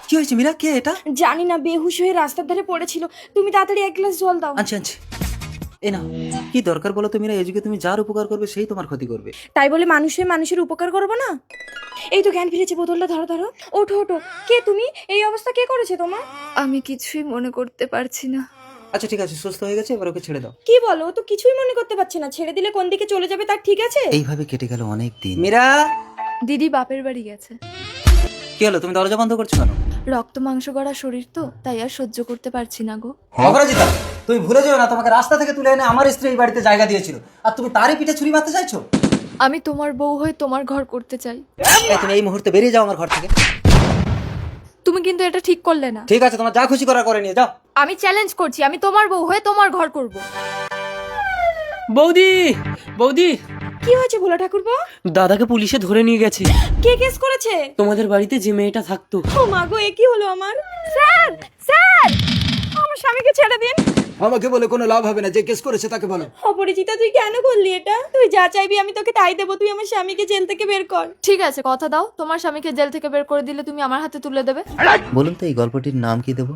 কি হয়েছে মীরা? কে এটা? জানি না, বেহুশ হয়ে রাস্তার ধারে পড়েছিল। তুমি তাড়াতাড়ি এক গ্লাস জল দাও। আনছি আনছি। এই না, কি দরকার বলো তো মীরা? এই যুগে তুমি যার উপকার করবে সেই তোমার ক্ষতি করবে। তাই বলে মানুষ হয়ে মানুষের উপকার করবো না? এই তো জ্ঞান ফিরেছে, বোতলটা ধরো ধরো। ওঠো ওঠো। কে তুমি? এই অবস্থা কে করেছে তোমার? আমি কিছুই মনে করতে পারছি না। আচ্ছা ঠিক আছে, সুস্থ হয়ে গেছে, এবার ওকে ছেড়ে দাও। কি বলো? ও তো কিছুই মনে করতে পারছে না। ছেড়ে দিলে কোন দিকে চলে যাবে তার ঠিক আছে? এইভাবে কেটে গেল অনেক দিন। মীরা, দিদি বাপের বাড়ি গেছে। কি হলো? তুমি দরজা বন্ধ করছো কেন? রক্ত মাংস গড়া শরীর তো, তাই আর সহ্য করতে পারছি না গো। অপরাজিতা, তুমি ভুলে যাও না, তোমাকে রাস্তা থেকে তুলে এনে আমার স্ত্রী এই বাড়িতে জায়গা দিয়েছিল, আর তুমি তারই পিঠে ছুরি মারতে চাইছো? আমি তোমার বউ হয়ে তোমার ঘর করতে চাই। এই, তুমি এই মুহূর্তে বেরিয়ে যাও আমার ঘর থেকে। তুমি কিন্তু এটা ঠিক করলে না। ঠিক আছে, তোমার যা খুশি করার করে নিয়ে যাও। আমি চ্যালেঞ্জ করছি, আমি তোমার বউ হয়ে তোমার ঘর করব। বৌদি, বৌদি, কি হয়েছে ভোলা ঠাকুরপো? দাদাকে পুলিশে ধরে নিয়ে গেছে। কে কেস করেছে? তোমাদের বাড়িতে যে মেয়েটা থাকতো। ও মা গো, এ কি হলো আমার? স্যার স্যার, আমার স্বামীকে ছেড়ে দিন। আমাকে বলে কোনো লাভ হবে না, যে কেস করেছে তাকে বলো। অপরিচিতা, তুই কেন করলি এটা? তুই যা চাইবি আমি তোকে তাই দেবো। তুই আমার স্বামীকে জেল থেকে বের কর। ঠিক আছে, কথা দাও, তোমার স্বামীকে জেল থেকে বের করে দিলে তুমি আমার হাতে তুলে দেবে। বলুন তো এই গল্পটির নাম কি দেবো?